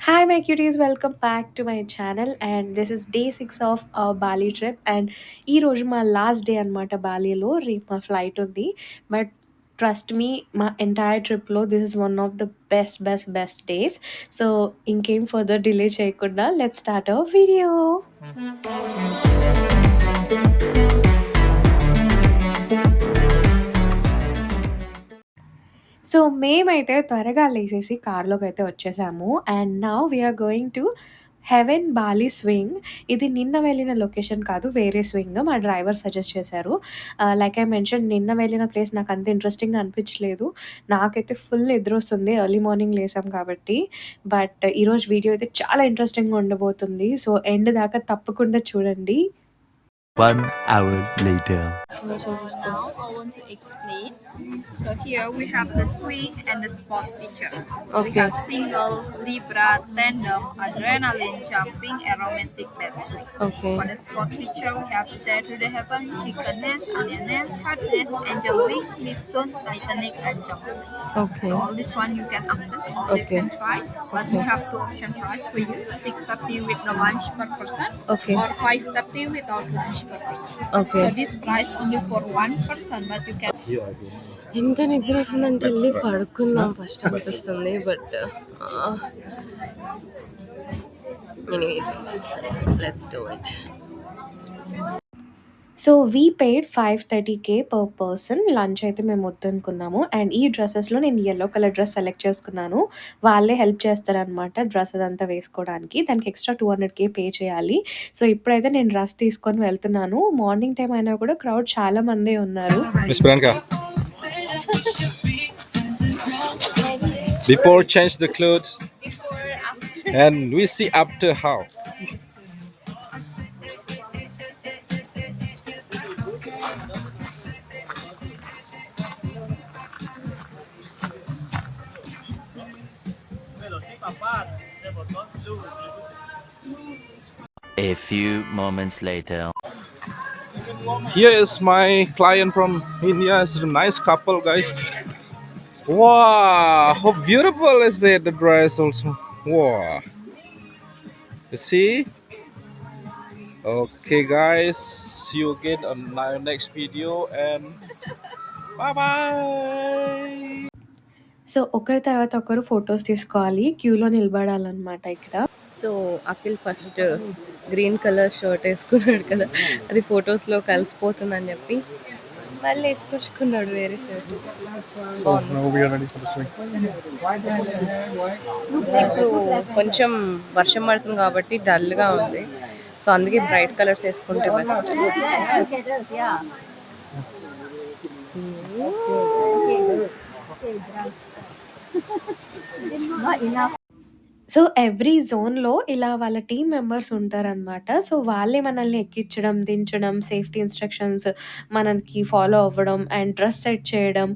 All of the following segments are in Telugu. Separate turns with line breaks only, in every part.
Hi, my cuties. Welcome back to my channel. And this is day 6 of our Bali trip. And ఈ రోజు మా లాస్ట్ డే అనమాట బాలీలో. రేపు మా ఫ్లైట్ ఉంది. బట్ ట్రస్ట్ మీ, మా ఎంటైర్ ట్రిప్లో this is one of the best days. So ఇంకేం ఫర్దర్ డిలే చేయకుండా let's start our video. So మేమైతే త్వరగా లేసేసి కార్‌లోకైతే వచ్చేసాము. And now we are going to Heaven Bali Swing. ఇది నిన్న వెళ్ళిన లొకేషన్ కాదు. వేరే స్వింగ్ మా డ్రైవర్ సజెస్ట్ చేశారు. లైక్ ఐ మెన్షన్ నిన్న వెళ్ళిన ప్లేస్ నాకంత ఇంట్రెస్టింగ్‌గా అనిపించలేదు. నాకైతే ఫుల్ నిద్రొస్తుంది. ఎర్లీ మార్నింగ్ లేసాం కాబట్టి. బట్ ఈరోజు వీడియో అయితే చాలా ఇంట్రెస్టింగ్‌గా ఉండబోతుంది. సో ఎండ్ దాకా తప్పకుండా చూడండి.
1 hour later.
Now I want to explain. So here we have the swing and the sport feature. We
Okay.
have single, libra, tandem, adrenaline, jumping, and romantic bed swing.
Okay.
For the sport feature, we have Stair to the Heaven, Chicken Nest, Onion Nest, Heart Nest, Angel Wing, Mistone, Titanic, and Jump.
Okay.
So all this one you can access, all you
Okay.
can try. But we have two option price for you: 630 with the lunch per person,
Okay.
or 530 without lunch per person.
Okay.
So this price only for one person, but you can.
ఎంత నిద్ర వస్తుందంటే వెళ్ళి పడుకుందాం ఫస్ట్ అనిపిస్తుంది. But anyways let's do it. So we paid 530K per person. Lunch అయితే మేము వద్దనుకున్నాము. అండ్ ఈ డ్రెస్సెస్లో నేను యెల్లో కలర్ డ్రెస్ సెలెక్ట్ చేసుకున్నాను. వాళ్ళే హెల్ప్ చేస్తారనమాట డ్రెస్ అదంతా వేసుకోవడానికి. దానికి ఎక్స్ట్రా 200K పే చేయాలి. సో ఇప్పుడైతే నేను డ్రెస్ తీసుకొని వెళ్తున్నాను. మార్నింగ్ టైం అయినా కూడా క్రౌడ్ చాలా మందే ఉన్నారు.
Miss Branka, before change the clothes and we see after how.
A few moments later.
Here is my client from India. It's a nice couple, guys. Wow, how beautiful is it? The dress also. Wow. You see? Okay, guys. See you again on our next video and bye bye.
So ఒకరి తర్వాత ఒకరు ఫొటోస్ తీసుకోవాలి. క్యూలో నిలబడాలన్నమాట ఇక్కడ. So Akhil first green colour shirt వేసుకున్నాడు కదా, అది ఫొటోస్లో కలిసిపోతుందని చెప్పి మళ్ళీ వేసుకొచ్చుకున్నాడు వేరే షర్ట్. ఇప్పుడు కొంచెం వర్షం పడుతుంది కాబట్టి డల్గా ఉంది. సో అందుకే బ్రైట్ కలర్స్ వేసుకుంటే బెస్ట్. సో ఎవ్రీ జోన్‌లో ఇలా వాళ్ళ టీమ్ మెంబర్స్ ఉంటారనమాట. సో వాళ్ళే మనల్ని ఎక్కించడం, దించడం, సేఫ్టీ ఇన్‌స్ట్రక్షన్స్ మనకి ఫాలో అవ్వడం అండ్ డ్రెస్ సెట్ చేయడం,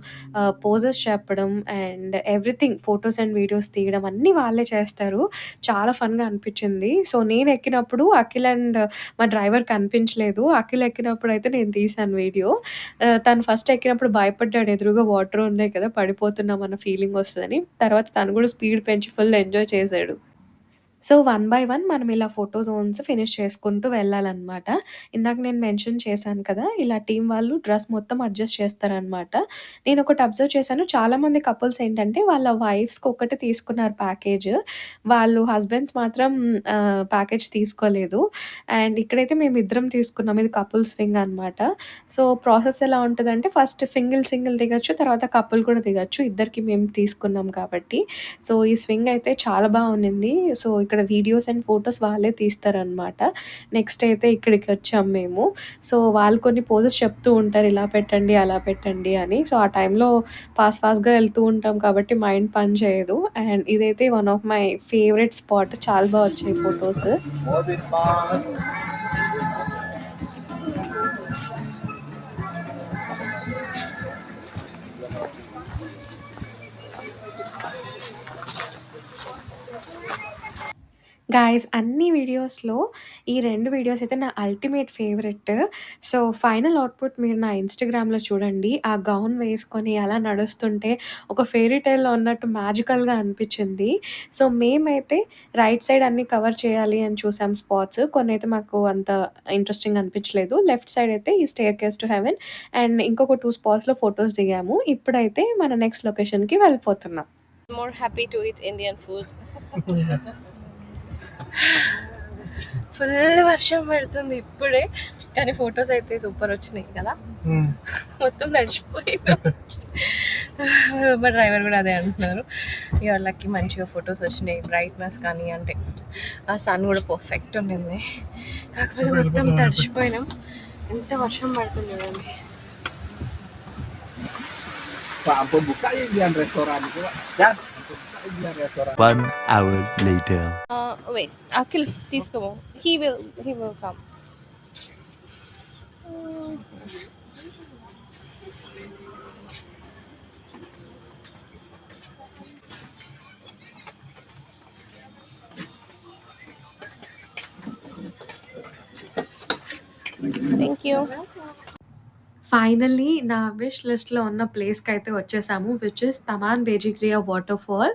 పోజెస్ చెప్పడం and everything photos and videos తీయడం అన్నీ వాళ్ళే చేస్తారు. చాలా ఫన్‌గా అనిపించింది. సో నేను ఎక్కినప్పుడు అఖిల్ అండ్ మా డ్రైవర్ కనిపించలేదు. అఖిల్ ఎక్కినప్పుడైతే నేను తీశాను వీడియో. తను ఫస్ట్ ఎక్కినప్పుడు భయపడ్డాడు. ఎదురుగా వాటర్ ఉన్నాయి కదా, పడిపోతున్నాం అన్న ఫీలింగ్ వస్తదని. తర్వాత తను కూడా స్పీడ్ పెంచి ఫుల్ ఎంజాయ్ చేశాడు. సో వన్ బై వన్ మనం ఇలా ఫోటో జోన్స్ ఫినిష్ చేసుకుంటూ వెళ్ళాలన్నమాట. ఇందాక నేను మెన్షన్ చేశాను కదా, ఇలా టీమ్ వాళ్ళు డ్రెస్ మొత్తం అడ్జస్ట్ చేస్తారనమాట. నేను ఒకటి అబ్జర్వ్ చేశాను. చాలామంది కపుల్స్ ఏంటంటే వాళ్ళ వైఫ్స్‌కి ఒక్కటే తీసుకున్నారు ప్యాకేజ్. వాళ్ళు హస్బెండ్స్ మాత్రం ప్యాకేజ్ తీసుకోలేదు. అండ్ ఇక్కడైతే మేమిద్దరం తీసుకున్నాం. ఇది కపుల్ స్వింగ్ అనమాట. సో ప్రాసెస్ ఎలా ఉంటదంటే ఫస్ట్ సింగిల్ దిగొచ్చు. తర్వాత కపుల్ కూడా దిగొచ్చు. ఇద్దరికి మేము తీసుకున్నాం కాబట్టి. సో ఈ స్వింగ్ అయితే చాలా బాగుండింది. సో ఇక్కడ వీడియోస్ అండ్ ఫోటోస్ వాళ్ళే తీస్తారనమాట. నెక్స్ట్ అయితే ఇక్కడికి వచ్చాం మేము. సో వాళ్ళు కొన్ని పోజెస్ చెప్తూ ఉంటారు. ఇలా పెట్టండి, అలా పెట్టండి అని. సో ఆ టైంలో ఫాస్ట్‌గా వెళ్తూ ఉంటాం కాబట్టి మైండ్ పని చేయదు. అండ్ ఇదైతే one of my favourite spot. చాలా బా వచ్చాయి ఫోటోస్. గాయ్స్ అన్ని వీడియోస్‌లో ఈ 2 వీడియోస్ అయితే నా ultimate favourite. So, final output మీరు నా ఇన్‌స్టాగ్రామ్‌లో చూడండి. ఆ గౌన్ వేసుకొని అలా నడుస్తుంటే ఒక ఫెయిరీ టేల్‌లో ఉన్నట్టు మ్యాజికల్‌గా అనిపిచ్చింది. సో, మేమైతే రైట్ సైడ్ అన్నీ కవర్ చేయాలి అని చూసాం స్పాట్స్. కొన్నైతే మాకు అంత ఇంట్రెస్టింగ్ అనిపించలేదు. లెఫ్ట్ సైడ్ అయితే ఈ స్టెయిర్‌కేస్ టు హెవెన్ అండ్ ఇంకొక 2 స్పాట్స్‌లో ఫోటోస్ దిగాము. ఇప్పుడైతే మన నెక్స్ట్ లొకేషన్‌కి వెళ్ళిపోతున్నాం.
More happy to eat Indian food. Full వర్షం పడుతుంది ఇప్పుడే, కానీ ఫొటోస్ అయితే సూపర్ వచ్చినాయి కదా. మొత్తం తడిచిపోయినా. మా డ్రైవర్ కూడా అదే అంటున్నారు, ఇవాళ లక్కి మంచిగా ఫొటోస్ వచ్చినాయి. బ్రైట్నెస్ కానీ అంటే ఆ సన్ కూడా పర్ఫెక్ట్ ఉండింది, కాకపోతే మొత్తం తడిచిపోయినాం. ఎంత వర్షం పడుతుంది చూడండి.
Pak ampun buka Indian restoran itu, Pak. Ya, buka Indian restoran.
1 hour later.
Wait, Akhil తీసుకో, he will come. Thank you.
Finally నా విష్ లిస్ట్‌లో ఉన్న ప్లేస్‌కైతే వచ్చేసాము. విచ్ ఇస్ తమాన్ బేజిక్రియా వాటర్ ఫాల్.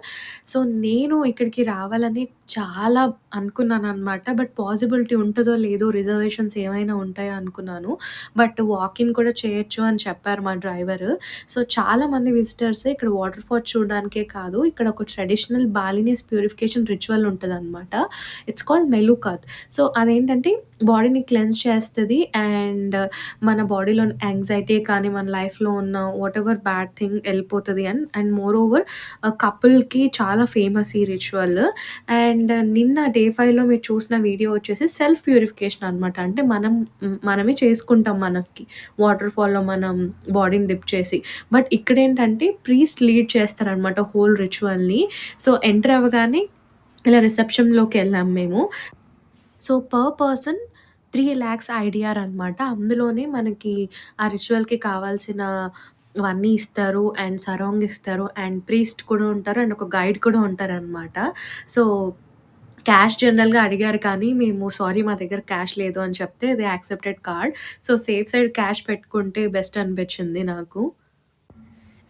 సో, నేను ఇక్కడికి రావాలని చాలా అనుకున్నాననమాట. బట్ పాసిబిలిటీ ఉంటదో లేదో, రిజర్వేషన్స్ ఏమైనా ఉంటాయా అనుకున్నాను. బట్ వాక్-ఇన్ కూడా చేయొచ్చు అని చెప్పారు మా డ్రైవరు. సో, చాలామంది విజిటర్స్ ఇక్కడ వాటర్ ఫాల్ చూడడానికే కాదు, ఇక్కడ ఒక ట్రెడిషనల్ బాలినీస్ ప్యూరిఫికేషన్ రిచువల్ ఉంటదనమాట. It's called Melukat. సో, అదేంటంటే బాడీని క్లెన్స్ చేస్తది అండ్ మన బాడీలోని యాంగ్జైటీ కానీ, మన లైఫ్‌లో ఉన్న వాటెవర్ బ్యాడ్ థింగ్ ఎళ్ళిపోతది అండ్ మోర్ ఓవర్ కపుల్‌కి చాలా ఫేమస్ ఈ రిచువల్. అండ్ నిన్న డే 5లో మీరు చూసిన వీడియో వచ్చేసి సెల్ఫ్ ప్యూరిఫికేషన్ అనమాట. అంటే మనమే చేసుకుంటాం మనకి వాటర్ ఫాల్‌లో మనం బాడీని డిప్ చేసి. బట్ ఇక్కడేంటంటే ప్రీస్ట్ లీడ్ చేస్తారనమాట హోల్ రిచువల్‌ని. సో, ఎంటర్ అవ్వగానే ఇలా రిసెప్షన్‌లోకెళ్ళాం మేము. సో, పర్ పర్సన్ 3,00,000 ఐడీఆర్ అనమాట. అందులోనే మనకి ఆ రిచువల్‌కి కావాల్సినవన్నీ ఇస్తారు అండ్ సరాంగ్ ఇస్తారు అండ్ ప్రీస్ట్ కూడా ఉంటారు అండ్ ఒక గైడ్ కూడా ఉంటారనమాట. సో, క్యాష్ జనరల్‌గా అడిగారు కానీ మేము సారీ మా దగ్గర క్యాష్ లేదు అని చెప్తే they accepted card. So, safe side cash పెట్టుకుంటే బెస్ట్ అనిపించింది నాకు.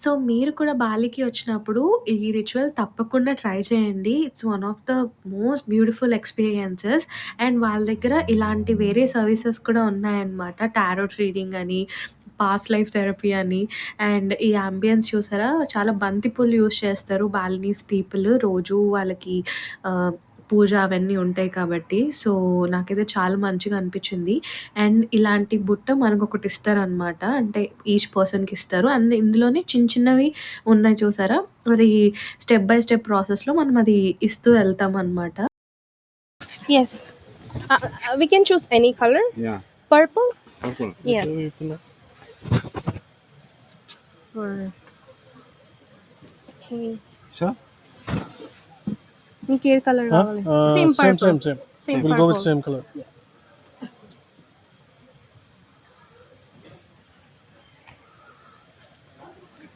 సో, మీరు కూడా బాలికి వచ్చినప్పుడు ఈ రిచువల్ తప్పకుండా ట్రై చేయండి. It's one of the most beautiful experiences. And వాళ్ళ దగ్గర ఇలాంటి వేరే సర్వీసెస్ కూడా ఉన్నాయన్నమాట. టారోట్ రీడింగ్ అని, పాస్ట్ లైఫ్ థెరపీ అని అండ్ ఈ యాంబియన్స్ చూసారా, చాలా బంతిపూలు యూజ్ చేస్తారు బాలినీస్ పీపుల్. రోజు వాళ్ళకి పూజ అవన్నీ ఉంటాయి కాబట్టి. సో, నాకైతే చాలా మంచిగా అనిపించింది. అండ్ ఇలాంటి బుట్ట మనకొకటి ఇస్తారనమాట. అంటే ఈచ్ పర్సన్‌కి ఇస్తారు. అండ్ ఇందులోనే చిన్నవి ఉన్నాయి చూసారా, అది స్టెప్ బై స్టెప్ ప్రాసెస్‌లో మనం అది ఇస్తూ వెళ్తామనమాట.
Yes. We can choose any color.
Yeah,
Purple?
purple.
Yes. Okay.
So,
నీకు ఏ కలర్ కావాలి? Same purple. Same
We'll
purple.
go with same color.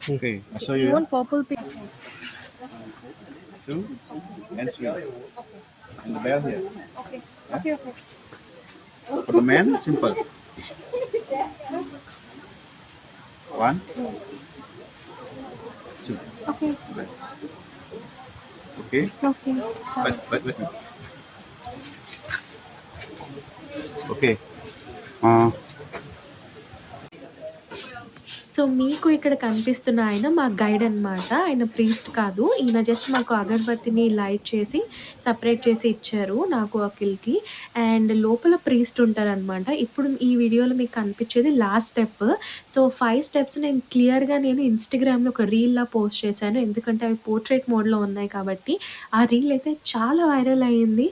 okay, I'll show you.
You
Yeah.
want purple pink?
2 and 3. And the bell here.
Okay. Okay.
For the man, simple. 1, 2.
Okay.
Okay.
Okay.
Wait. Okay.
So, మీకు ఇక్కడ కనిపిస్తున్న ఆయన మా గైడ్ అనమాట. ఆయన ప్రీస్ట్ కాదు. ఈయన జస్ట్ మాకు అగరబత్తిని లైట్ చేసి సెపరేట్ చేసి ఇచ్చారు నాకు, అఖిల్‌కి. అండ్ లోపల ప్రీస్ట్ ఉంటారనమాట. ఇప్పుడు ఈ వీడియోలో మీకు కనిపించేది లాస్ట్ స్టెప్. సో, 5 స్టెప్స్ నేను ఇన్‌స్టాగ్రామ్‌లో ఒక రీల్‌లా పోస్ట్ చేశాను. ఎందుకంటే అవి పోర్ట్రేట్ మోడ్‌లో ఉన్నాయి కాబట్టి. ఆ రీల్ అయితే చాలా వైరల్ అయ్యింది.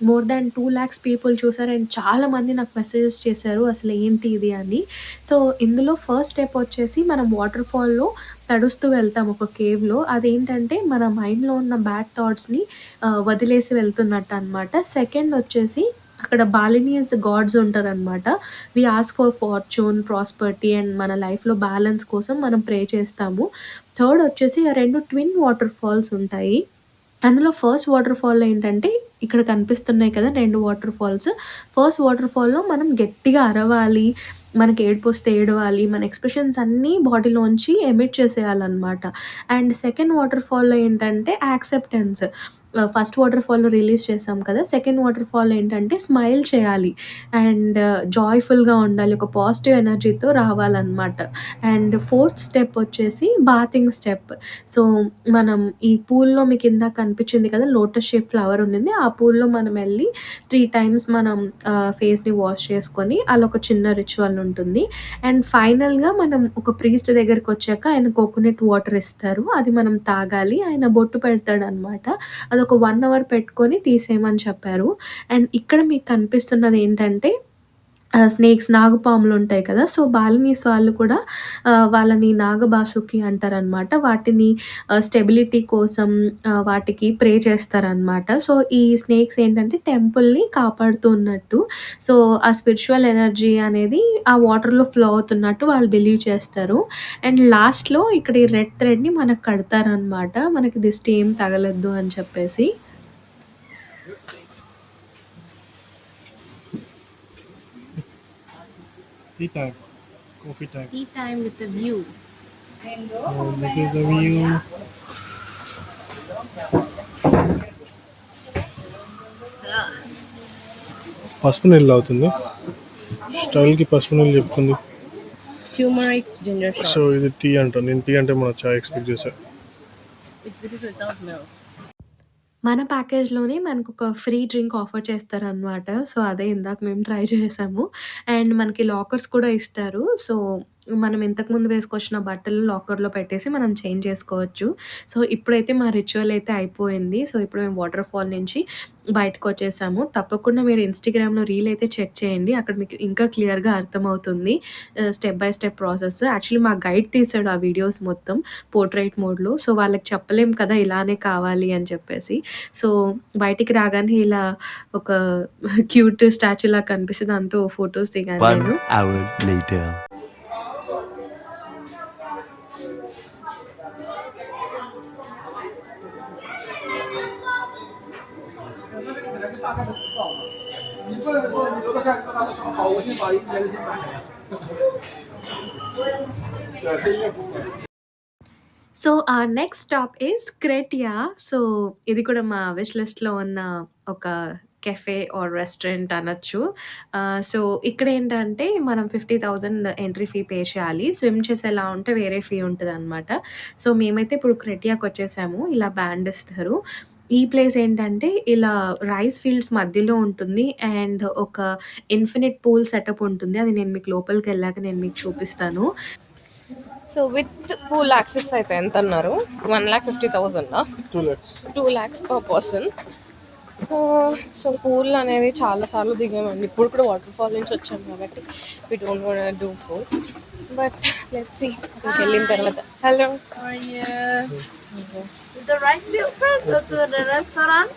మోర్ దాన్ 2,00,000 పీపుల్ చూసారు అండ్ చాలామంది నాకు మెసేజెస్ చేశారు అసలు ఏంటి ఇది అని. సో, ఇందులో ఫస్ట్ స్టెప్ వచ్చేసి మనం వాటర్ ఫాల్‌లో తడుస్తూ వెళ్తాం ఒక కేవ్‌లో. అదేంటంటే మన మైండ్‌లో ఉన్న బ్యాడ్ థాట్స్‌ని వదిలేసి వెళ్తున్నట్టు అనమాట. సెకండ్ వచ్చేసి అక్కడ బాలినీస్ గాడ్స్ ఉంటారనమాట. We ask for fortune, prosperity and మన లైఫ్‌లో బ్యాలెన్స్ కోసం మనం ప్రే చేస్తాము. థర్డ్ వచ్చేసి 2 ట్విన్ వాటర్ ఫాల్స్ ఉంటాయి. అందులో ఫస్ట్ వాటర్ ఫాల్‌లో ఏంటంటే ఇక్కడ కనిపిస్తున్నాయి కదా 2 వాటర్ ఫాల్స్. ఫస్ట్ వాటర్ ఫాల్‌లో మనం గట్టిగా అరవాలి, మనకి ఏడుపొస్తే ఏడవాలి, మన ఎక్స్‌ప్రెషన్స్ అన్నీ బాడీలోంచి ఎమిట్ చేసేయాలనమాట. అండ్ సెకండ్ వాటర్ ఫాల్‌లో ఏంటంటే యాక్సెప్టెన్స్. ఫస్ట్ వాటర్ ఫాల్‌లో రిలీజ్ చేసాం కదా! సెకండ్ వాటర్ ఫాల్‌లో ఏంటంటే స్మైల్ చేయాలి అండ్ జాయ్‌ఫుల్‌గా ఉండాలి. ఒక పాజిటివ్ ఎనర్జీతో రావాలనమాట. అండ్ ఫోర్త్ స్టెప్ వచ్చేసి బాతింగ్ స్టెప్. సో, మనం ఈ పూల్‌లో మీకు ఇందాక కనిపించింది కదా! లోటస్ షేప్ ఫ్లవర్ ఉండింది. ఆ పూల్‌లో మనం ఎళ్లి 3 టైమ్స్ మనం ఫేస్‌ని వాష్ చేసుకొని అలా ఒక చిన్న రిచువల్ ఉంటుంది. అండ్ ఫైనల్‌గా మనం ఒక ప్రీస్ట్ దగ్గరికొచ్చాక ఆయన కోకోనట్ వాటర్ ఇస్తారు. అది మనం తాగాలి. ఆయన బొట్టు పెడతాడనమాట. అదొక 1 అవర్ పెట్టుకొని తీసేయమని చెప్పారు. అండ్ ఇక్కడ మీకు కనిపిస్తున్నదేంటంటే స్నేక్స్ నాగుపాములుంటాయి కదా! సో, బాలినీస్ వాళ్ళు కూడా వాళ్ళని నాగబాసుకి అంటారనమాట. వాటిని స్టెబిలిటీ కోసం వాటికి ప్రే చేస్తారనమాట. సో, ఈ స్నేక్స్ ఏంటంటే టెంపుల్‌ని కాపాడుతూ ఉన్నట్టు. సో, ఆ స్పిరిచ్యువల్ ఎనర్జీ అనేది ఆ వాటర్‌లో ఫ్లో అవుతున్నట్టు వాళ్ళు బిలీవ్ చేస్తారు. అండ్ లాస్ట్‌లో ఇక్కడ ఈ రెడ్ థ్రెడ్‌ని మనకు కడతారనమాట. మనకి దిష్టి ఏం తగలొద్దు అని చెప్పేసి.
Tea time. Coffee time.
Tea time with the view.
Oh, this is the view. పసుపు నీళ్ళు అవుతుంది. స్టైల్కి పసుపు నీళ్ళు చెప్తుంది.
Turmeric ginger
so
shot.
ఇది టీ అంట. నేను టీ అంటే మన చాయ్ ఎక్స్పెక్ట్ చేశా.
This is without milk.
మన ప్యాకేజ్‌లోనే మనకొక ఫ్రీ డ్రింక్ ఆఫర్ చేస్తారనమాట. సో, అదే ఇందాక మేము ట్రై చేసాము. అండ్ మనకి లాకర్స్ కూడా ఇస్తారు. సో, మనం ఇంతకుముందు వేసుకొచ్చిన బట్టలు లాకర్‌లో పెట్టేసి మనం చేంజ్ చేసుకోవచ్చు. సో, ఇప్పుడైతే మా రిచువల్ అయితే అయిపోయింది. సో, ఇప్పుడు మేము వాటర్ ఫాల్ నుంచి బయటకొచ్చేసాము. తప్పకుండా మీరు ఇన్‌స్టాగ్రామ్‌లో రీల్ అయితే చెక్ చేయండి. అక్కడ మీకు ఇంకా క్లియర్‌గా అర్థమవుతుంది. Step by step process. Actually మా గైడ్ తీసాడు ఆ వీడియోస్ మొత్తం పోర్ట్రైట్ మోడ్‌లో. సో, వాళ్ళకి చెప్పలేం కదా! ఇలానే కావాలి అని చెప్పేసి. సో, బయటికి రాగానే ఇలా ఒక క్యూట్ స్టాచ్యూలా కనిపిస్తే దాంతో ఫోటోస్ దిగాను
1
నేను.
hour later.
So, our next stop is క్రెటియా. So, ఇది కూడా మా విష్ లిస్ట్‌లో ఉన్న ఒక కెఫే ఆర్ రెస్టారెంట్ అనొచ్చు. సో, ఇక్కడేంటంటే మనం 50,000 ఎంట్రీ ఫీ పే చేయాలి. స్విమ్ చేసేలా ఉంటే వేరే ఫీ ఉంటదనమాట. సో, మేమైతే ఇప్పుడు క్రెటియాకొచ్చేసాము. ఇలా బ్యాండ్ ఇస్తారు. ఈ ప్లేస్ ఏంటంటే ఇలా రైస్ ఫీల్డ్స్ మధ్యలో ఉంటుంది. అండ్ ఒక ఇన్ఫినిట్ పూల్ సెటప్ ఉంటుంది. అది నేను మీకు లోపలికెళ్ళాక నేను మీకు చూపిస్తాను.
సో విత్ పూల్ యాక్సెస్ అయితే ఎంత అన్నారు? 1,50,000
2 lakhs.
2 lakhs per person. So pool అనేది చాలా సార్లు దిగామండి. ఇప్పుడు కూడా వాటర్ ఫాల్ నుంచి వచ్చాం కాబట్టి we don't want do pool. But let's see వెళ్ళిన తర్వాత. Hello,
How are you? To the rice field first or to the restaurant?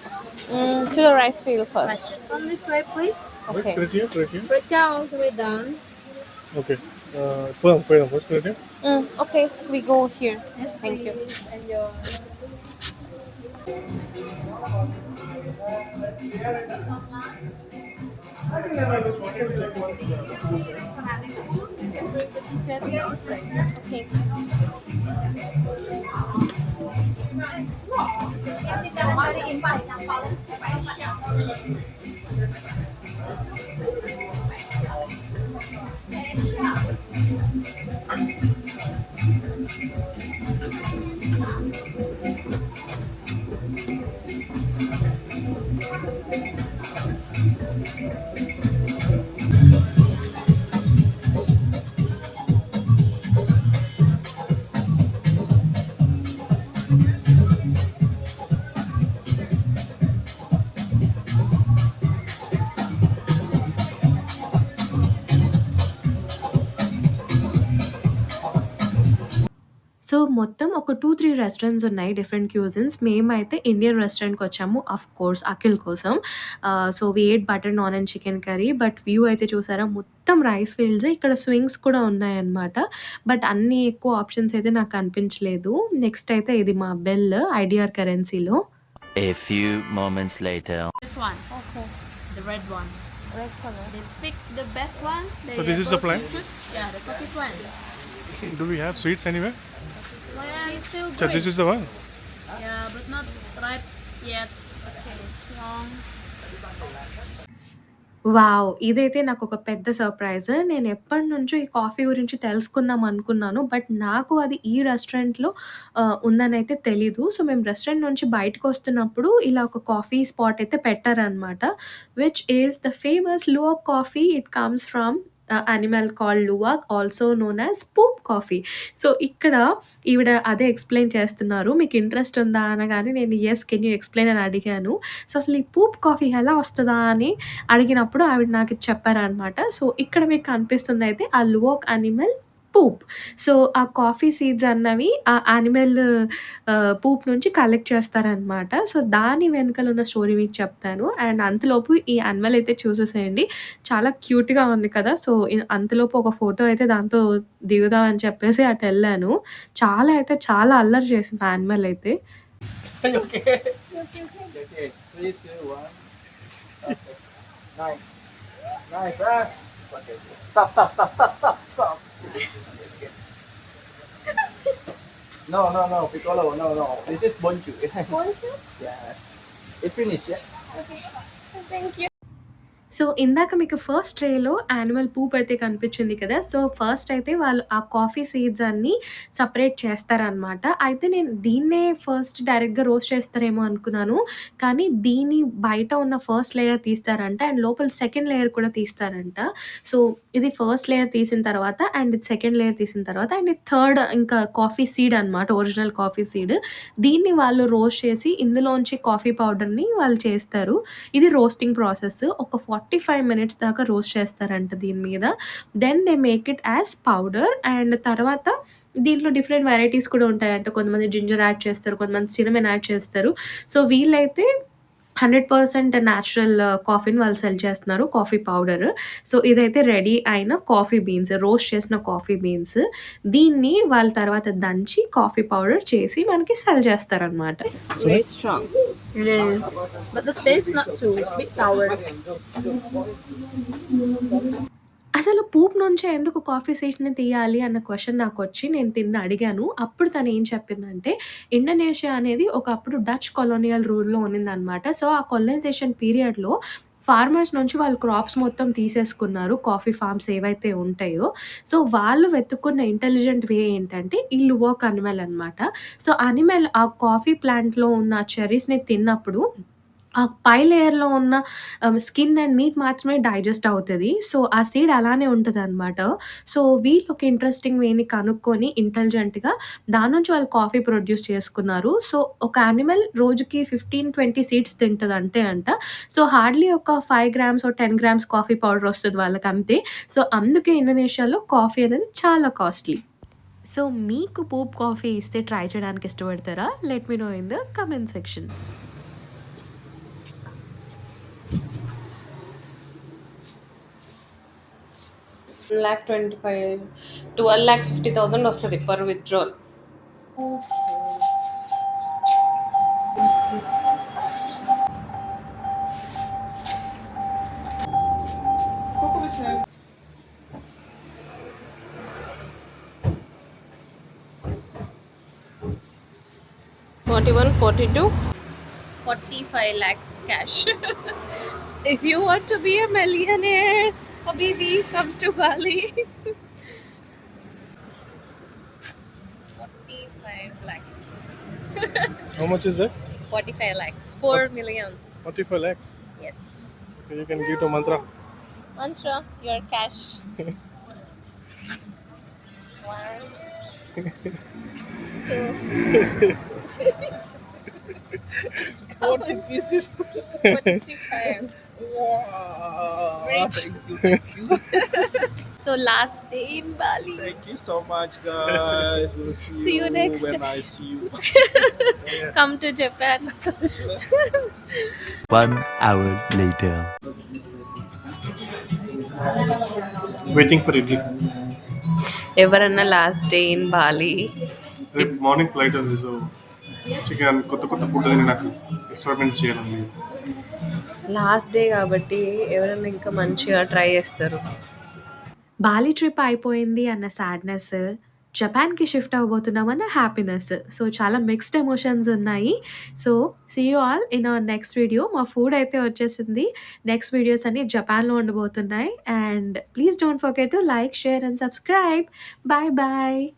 To the rice field first.
On this way, please.
Okay.
Criteria.
Richa all the way down.
Okay. పోదాం first criteria.
Okay, we go here. Thank you.
And your
okay.
So, మొత్తం ఒక 2, 3 రెస్టారెంట్స్ ఉన్నాయి డిఫరెంట్ క్యూజిన్స్. మేమైతే ఇండియన్ రెస్టారెంట్‌కొచ్చాము కోర్స్ అఖిల్ కోసం. So, we ate butter naan and chicken curry. But view అయితే చూసారా మొత్తం రైస్ ఫీల్డ్సే. ఇక్కడ స్వింగ్స్ కూడా ఉన్నాయన్నమాట. బట్ అన్ని ఎక్కువ ఆప్షన్స్ అయితే నాకు కనిపించలేదు. నెక్స్ట్ అయితే ఇది మా బెల్ ఐడిఆర్ కరెన్సీలో.
A few moments later.
this one.
Okay
The red one.
Red colour
They pick the best one. They
So this is the
go to
plan?
choose. Yeah, the coffee plan.
Do we have sweets anywhere?
Well, it's still
So
green.
this is the one.
Yeah, but not ripe yet. Okay, it's long.
Wow! ఇదైతే నాకొక పెద్ద సర్ప్రైజ్. నేను ఎప్పటినుంచో ఈ కాఫీ గురించి తెలుసుకుందాం అనుకున్నాను. బట్ నాకు అది ఈ రెస్టారెంట్‌లో ఉందనైతే తెలీదు. సో, మేము రెస్టారెంట్ నుంచి బయటకొస్తున్నప్పుడు ఇలా ఒక కాఫీ స్పాట్ అయితే పెట్టారనమాట. Which is the famous luwak coffee. It comes from animal called luwak also known as poop coffee. So, ఇక్కడ ఈవిడ అదే ఎక్స్‌ప్లెయిన్ చేస్తున్నారు. మీకు ఇంట్రెస్ట్ ఉందా అనగానే నేను యెస్ కెన్ యూ ఎక్స్‌ప్లెయిన్ అని అడిగాను. సో, అసలు ఈ పూప్ కాఫీ ఎలా వస్తదా అని అడిగినప్పుడు ఆవిడ నాకు ఇది చెప్పారనమాట. సో, ఇక్కడ మీకు కనిపిస్తుందయితే ఆ లూవాక్ యానిమల్ పూప్. సో, ఆ కాఫీ సీడ్స్ అన్నవి ఆ యానిమల్ పూప్ నుంచి కలెక్ట్ చేస్తారనమాట. సో, దాని వెనకాల ఉన్న స్టోరీ మీకు చెప్తాను. అండ్ అంతలోపు ఈ యానిమల్ అయితే చూసేసేయండి. చాలా క్యూట్‌గా ఉంది కదా! సో, అంతలోపు ఒక ఫోటో అయితే దాంతో దిగుదాం అని చెప్పేసి అటెళ్ళాను. చాలా అల్లరి చేసింది ఆ యానిమల్ అయితే.
Okay. 3, 2, 1. Okay. Nice. Nice. Yes. Okay. Stop. No. Piccolo, no. This is Bonchu.
కొంచెం
Yeah. It's finished, yeah?
Thank you.
So, ఇందాక మీకు ఫస్ట్ ట్రేలో యానిమల్ పూప్ అయితే కనిపించింది కదా! సో, ఫస్ట్ అయితే వాళ్ళు ఆ కాఫీ సీడ్స్ అన్నీ సెపరేట్ చేస్తారనమాట. అయితే నేను దీన్నే ఫస్ట్ డైరెక్ట్‌గా రోస్ట్ చేస్తారేమో అనుకున్నాను. కానీ దీని బయట ఉన్న ఫస్ట్ లేయర్ తీస్తారంట. అండ్ లోపల సెకండ్ లేయర్ కూడా తీస్తారంట. సో, ఇది ఫస్ట్ లేయర్ తీసిన తర్వాత అండ్ ఇది సెకండ్ లేయర్ తీసిన తర్వాత అండ్ ఇది థర్డ్ ఇంకా కాఫీ సీడ్ అనమాట. Original coffee seed. దీన్ని వాళ్ళు రోస్ట్ చేసి ఇందులోంచి కాఫీ పౌడర్‌ని వాళ్ళు చేస్తారు. ఇది రోస్టింగ్ ప్రాసెస్. ఒక 45 మినిట్స్ దాకా రోస్ట్ చేస్తారంట దీని మీద. Then they make it as powder. And తర్వాత దీంట్లో డిఫరెంట్ వెరైటీస్ కూడా ఉంటాయంట. కొంతమంది జింజర్ యాడ్ చేస్తారు. కొంతమంది సినమన్ యాడ్ చేస్తారు. సో, వీళ్ళైతే 100% న్యాచురల్ కాఫీని వాళ్ళు సెల్ చేస్తున్నారు. Coffee powder. సో, ఇదైతే రెడీ అయిన కాఫీ బీన్స్. రోస్ట్ చేసిన కాఫీ బీన్స్. దీన్ని వాళ్ళు తర్వాత దంచి కాఫీ పౌడర్ చేసి మనకి సెల్ చేస్తారనమాట.
Very strong. It is. But the taste not too. It's a bit sour.
అసలు పూప్ నుంచే ఎందుకు కాఫీ సీడ్స్‌ని తీయాలి అన్న క్వెషన్ నాకొచ్చి నేను తిన్ని అడిగాను. అప్పుడు తనేం చెప్పిందంటే, ఇండోనేషియా అనేది ఒకప్పుడు డచ్ కొలోనియల్ రూల్‌లో ఉన్నిందనమాట. సో, ఆ కొలనైజేషన్ పీరియడ్‌లో ఫార్మర్స్ నుంచి వాళ్ళు క్రాప్స్ మొత్తం తీసేసుకున్నారు. కాఫీ ఫార్మ్స్ ఏవైతే ఉంటాయో. సో, వాళ్ళు వెతుక్కున్న ఇంటెలిజెంట్ వే ఏంటంటే ఈ లూవాక్ యానిమల్ అనమాట. సో, యానిమల్ ఆ కాఫీ ప్లాంట్‌లో ఉన్న చెర్రీస్‌ని తిన్నప్పుడు ఆ పై లేయర్‌లో ఉన్న స్కిన్ అండ్ మీట్ మాత్రమే డైజెస్ట్ అవుతది. సో, ఆ సీడ్ అలానే ఉంటదనమాట. సో, వీళ్ళు ఒక ఇంట్రెస్టింగ్ వేని కనుక్కొని ఇంటెలిజెంట్‌గా దాని నుంచి వాళ్ళు కాఫీ ప్రొడ్యూస్ చేసుకున్నారు. సో, ఒక యానిమల్ రోజుకి 15-20 సీడ్స్ తింటది అంతే అంట. సో, హార్డ్‌లీ ఒక 5 grams or 10 grams coffee powder వస్తది వాళ్ళకంతే. సో, అందుకే ఇండోనేషియాలో కాఫీ అనేది చాలా కాస్ట్‌లీ. సో, మీకు పూప్ కాఫీ ఇస్తే ట్రై చేయడానికి ఇష్టపడతారా? Let me know in the comment section.
12,50,000 వస్తది per withdrawal. $41, $42, $45 lakhs cash. If you want to be a millionaire, Habibi, come to Bali. 45 lakhs.
How much is it?
45 lakhs. 4 million.
45 lakhs.
Yes.
You can give to Mantra.
Mantra, your cash. 1, 2,
40 pieces.
45.
Wow.
Rich.
Thank you.
So last day in Bali.
Thank you so much, guys. We'll
See you next
when
time.
I see you.
Come to Japan.
1 hour later.
Waiting for idli.
ఎవరన్నా లాస్ట్ డే ఇన్ బాలి.
రేపు మార్నింగ్ ఫ్లైట్ ఉంది. సో చికెన్ కొత్త ఫుడ్ తిని నాకు ఎక్స్పెరిమెంట్ చేయాలని.
సో లాస్ట్ డే కాబట్టి ఎవరైనా ఇంకా మంచిగా ట్రై చేస్తారు.
బాలి ట్రిప్ అయిపోయింది అన్న సాడ్‌నెస్, జపాన్‌కి షిఫ్ట్ అవ్వబోతున్నామన్న హ్యాపీనెస్. సో, చాలా మిక్స్డ్ ఎమోషన్స్ ఉన్నాయి. So, see you all in our next video. మా ఫుడ్ అయితే వచ్చేసింది. నెక్స్ట్ వీడియోస్ అన్నీ జపాన్‌లో ఉండబోతున్నాయి. And please don't forget to like, share and subscribe. Bye bye.